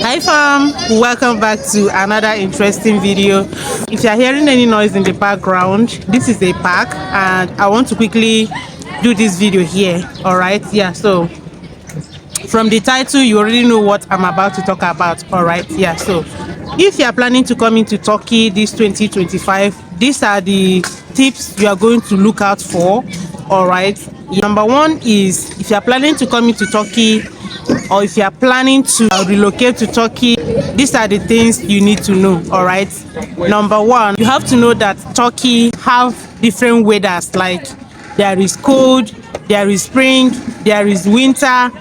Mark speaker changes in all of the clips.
Speaker 1: Hi fam, welcome back to another interesting video. If you are hearing any noise in the background, this is a park and I want to quickly do this video here. All right, yeah, so from the title you already know what I'm about to talk about. All right, yeah, so if you are planning to come into Turkey this 2025, these are the tips you are going to look out for. All right, number one is if you are planning to come into Turkey or if you are planning to relocate to Turkey, these are the things you need to know. All right, number one, you have to know that Turkey have different weathers. Like there is cold, there is spring, there is winter.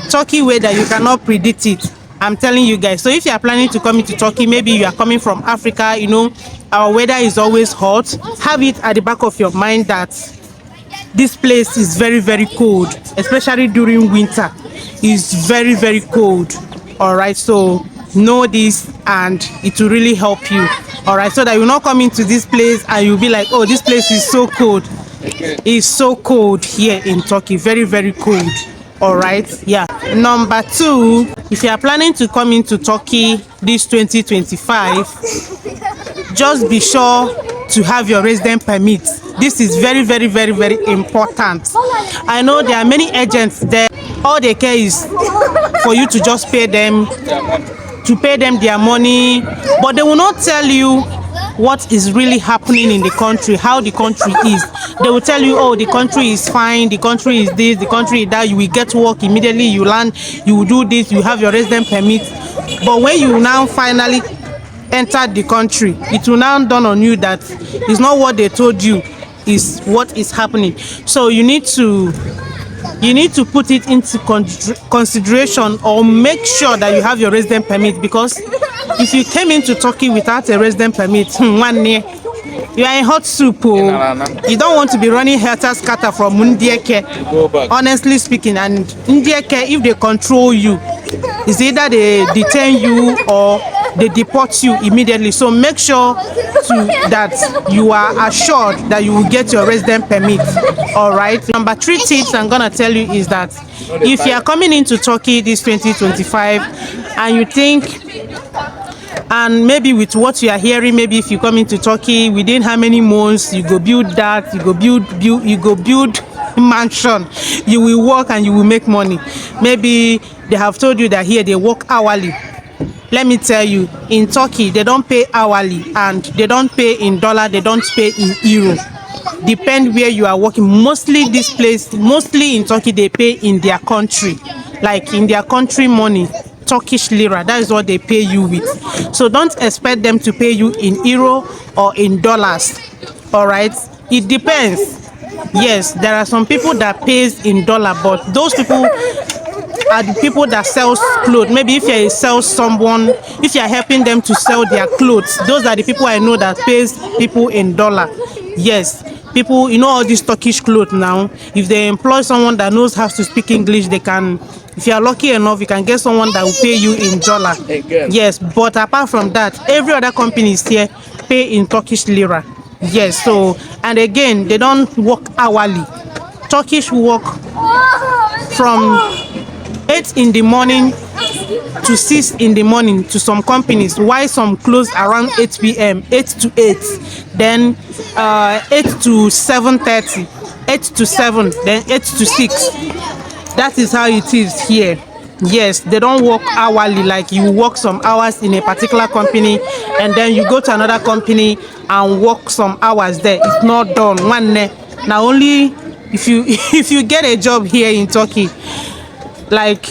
Speaker 1: Turkey weather, you cannot predict it. I'm telling you guys. So if you are planning to come into Turkey, maybe you are coming from Africa, you know our weather is always hot. Have it at the back of your mind that this place is very, very cold, especially during winter. It's very, very cold. All right, so know this and it will really help you. All right, so that you will not come into this place and you'll be like, oh, this place is so cold. It's so cold here in Turkey, very, very cold. All right, yeah. Number two, if you are planning to come into Turkey this 2025, just be sure to have your resident permit. This is very, very, very, very important. I know there are many agents there. All they care is for you to just pay them their money, but they will not tell you what is really happening in the country, how the country is. They will tell you, oh, the country is fine, the country is this, the country is that. You will get to work immediately, you land, you will do this, you have your resident permit. But when you now finally enter the country, it will now dawn on you that it's not what they told you is what is happening. So you need to put it into consideration, or make sure that you have your resident permit, because if you came into Turkey without a resident permit, one year you are in hot soup. You don't want to be running helter-skelter from Ndieke, honestly speaking. And Ndieke, if they control you, it's either they detain you or they deport you immediately. So make sure that you are assured that you will get your resident permit. All right. Number three tips I'm gonna tell you is that if you are coming into Turkey this 2025 and you think, and maybe with what you are hearing, maybe if you come into Turkey within how many months you go build that, you go build mansion, you will work and you will make money. Maybe they have told you that here they work hourly. Let me tell you, in Turkey they don't pay hourly, and they don't pay in dollar, they don't pay in euro. Depend where you are working. Mostly in Turkey they pay in their country, like in their country money, Turkish lira. That is what they pay you with. So don't expect them to pay you in euro or in dollars. All right, it depends. Yes, there are some people that pays in dollar, but those people are the people that sells clothes. Maybe if you sell someone, if you are helping them to sell their clothes, those are the people I know that pays people in dollar. Yes, people, you know, all these Turkish clothes now, if they employ someone that knows how to speak English, they can, if you are lucky enough, you can get someone that will pay you in dollar. Yes, but apart from that, every other company is here pay in Turkish lira. Yes, so, and again, they don't work hourly. Turkish work from 8 in the morning to 6 in the morning to some companies, while some close around 8 p.m., 8 to 8, then 8 to 7:30, 8 to 7, then 8 to 6. That is how it is here. Yes, they don't work hourly, like you work some hours in a particular company and then you go to another company and work some hours there. It's not done. Now only if you get a job here in Turkey, like,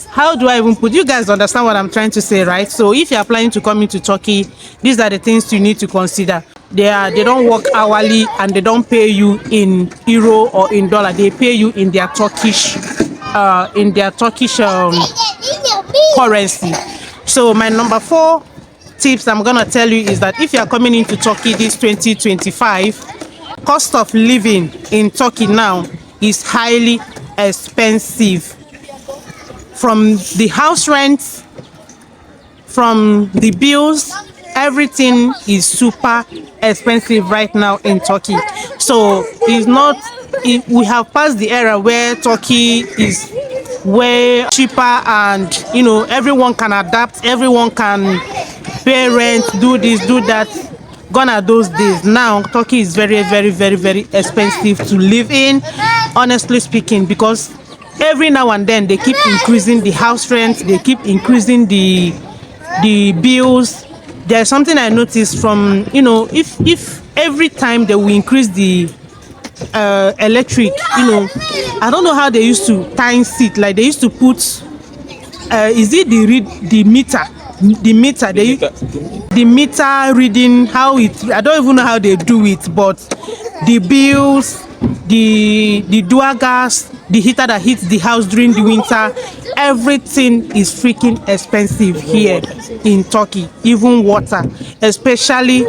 Speaker 1: how do I even put, you guys understand what I'm trying to say, right? So if you are planning to come into Turkey, these are the things you need to consider. They don't work hourly and they don't pay you in euro or in dollar. They pay you in their Turkish currency. So my number 4 tips I'm gonna tell you is that if you are coming into Turkey this 2025, cost of living in Turkey now is highly expensive. From the house rent, from the bills, everything is super expensive right now in Turkey. So it's not, we have passed the era where Turkey is way cheaper, and you know, everyone can adapt, everyone can pay rent, do this, do that. Gone are those days. Now Turkey is very, very, very, very expensive to live in, honestly speaking, because every now and then they keep increasing the house rent, they keep increasing the bills. There's something I noticed from, you know, if every time they will increase the electric, you know, I don't know how they used to times it, like they used to put is it the meter the meter reading, how it, I don't even know how they do it, but the bills, the dual gas, the heater that heats the house during the winter, everything is freaking expensive here in Turkey, even water, especially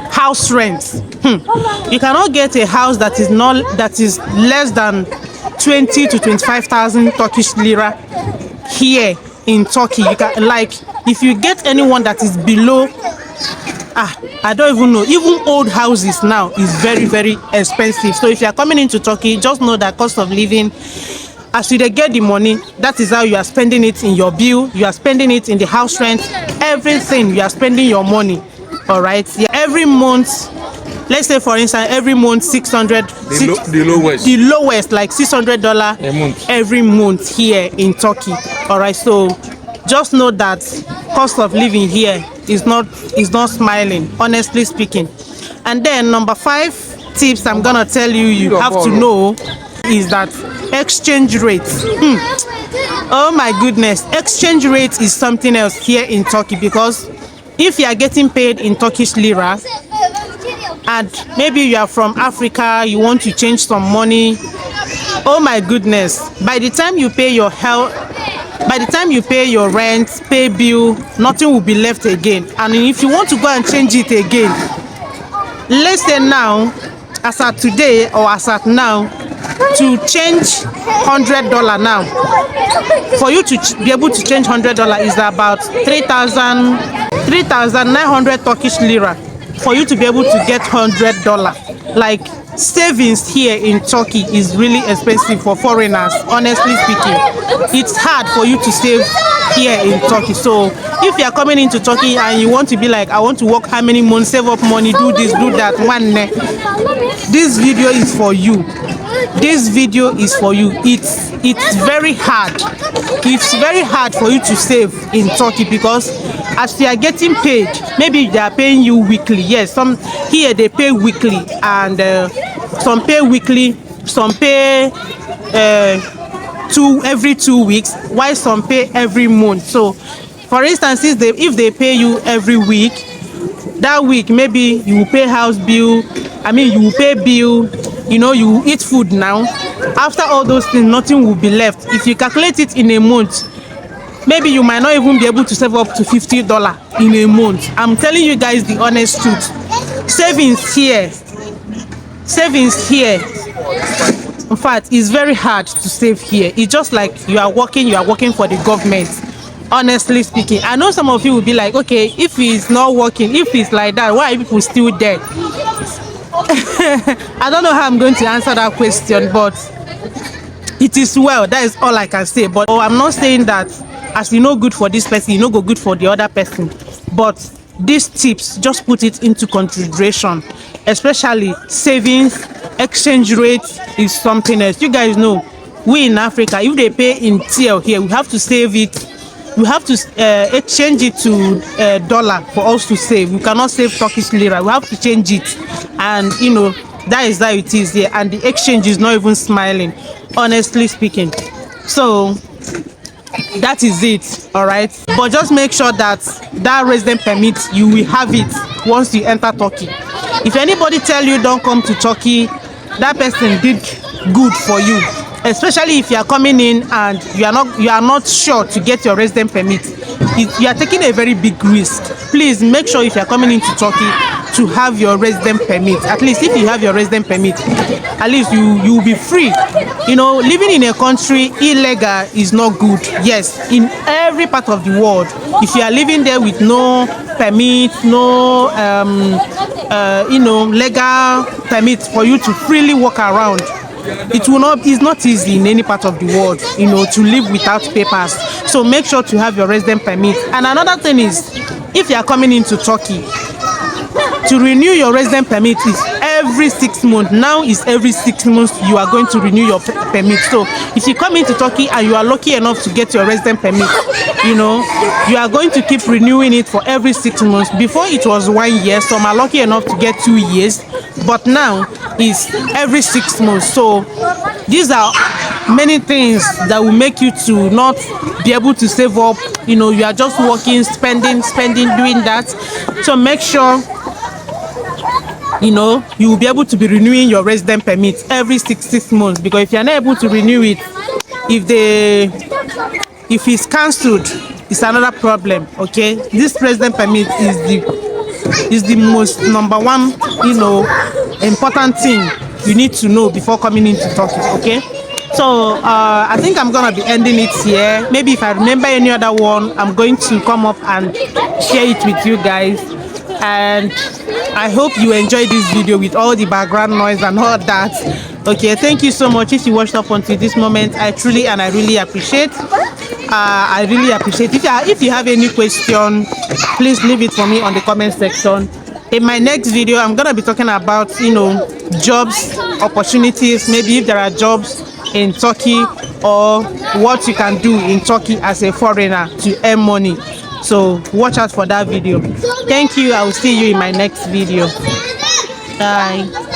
Speaker 1: house rents. You cannot get a house that is less than 20 to 25,000 Turkish lira here in Turkey. You can, like, if you get anyone that is below, I don't even know, even old houses now is very, very expensive. So if you are coming into Turkey, just know that cost of living, as you get the money, that is how you are spending it in your bill, you are spending it in the house rent, everything, you are spending your money. All right, yeah, every month, let's say for instance, every month 600, the lowest like $600
Speaker 2: a month
Speaker 1: every month here in Turkey. All right, so just know that cost of living here is not smiling, honestly speaking. And then number 5 tips I'm gonna tell you, you have to know, is that exchange rates. Oh my goodness, exchange rate is something else here in Turkey, because if you are getting paid in Turkish lira and maybe you are from Africa, you want to change some money, oh my goodness, by the time you pay your health, by the time you pay your rent, pay bill, nothing will be left again. And if you want to go and change it again, let's say now, as at today or as at now, to change $100 now, for you to be able to change $100 is about 3,900 Turkish lira for you to be able to get $100. Like, savings here in Turkey is really expensive for foreigners, honestly speaking. It's hard for you to save here in Turkey. So if you are coming into Turkey and you want to be like, I want to work how many months, save up money, do this, do that, this video is for you. This video is for you. It's very hard. It's very hard for you to save in Turkey, because as you are getting paid, maybe they are paying you weekly. Yes, some here they pay weekly, and some pay weekly, some pay every 2 weeks, while some pay every month. So for instance, if they pay you every week, that week maybe you will pay house bill, you will pay bill, you know, you will eat food now. After all those things, nothing will be left. If you calculate it in a month, maybe you might not even be able to save up to $50 in a month. I'm telling you guys the honest truth. Savings here, in fact, it's very hard to save here. It's just like you are working for the government, honestly speaking. I know some of you will be like, okay, if it's not working, if it's like that, why are people still there? I don't know how I'm going to answer that question, but it is well. That is all I can say. But I'm not saying that as you know good for this person, you know go good for the other person. But these tips, just put it into consideration, especially savings. Exchange rate is something else. You guys know, we in Africa, if they pay in TL here, we have to save it. We have to exchange it to dollar for us to save. We cannot save Turkish lira. We have to change it, and you know, that is how it is here. And the exchange is not even smiling, honestly speaking. So that is it, all right. But just make sure that resident permit, you will have it once you enter Turkey. If anybody tell you don't come to Turkey, that person did good for you. Especially if you are coming in and you are not sure to get your resident permit, you are taking a very big risk. Please make sure if you are coming into Turkey to have your resident permit. At least if you have your resident permit, at least you will be free. You know, living in a country illegal is not good. Yes, in every part of the world, if you are living there with no permit, no legal permit for you to freely walk around, it's not easy in any part of the world, you know, to live without papers. So make sure to have your resident permit. And another thing is, if you are coming into Turkey, to renew your resident permit is every 6 months. Now is every 6 months you are going to renew your permit. So if you come into Turkey and you are lucky enough to get your resident permit, you know, you are going to keep renewing it for every 6 months. Before it was 1 year, some are lucky enough to get 2 years, but now it's every 6 months. So these are many things that will make you to not be able to save up. You know, you are just working, spending, doing that. So make sure, you know, you will be able to be renewing your resident permit every 6 months, because if you are not able to renew it, if it's cancelled, it's another problem. Okay, this resident permit is the most number one, you know, important thing you need to know before coming into Turkey. Okay, so I think I'm gonna be ending it here. Maybe if I remember any other one, I'm going to come up and share it with you guys. And I hope you enjoyed this video with all the background noise and all that. Okay, thank you so much if you watched up until this moment. I truly and I really appreciate. I really appreciate. If you have any question, please leave it for me on the comment section. In my next video, I'm gonna be talking about, you know, jobs, opportunities, maybe if there are jobs in Turkey, or what you can do in Turkey as a foreigner to earn money. So watch out for that video. Thank you. I will see you in my next video. Bye.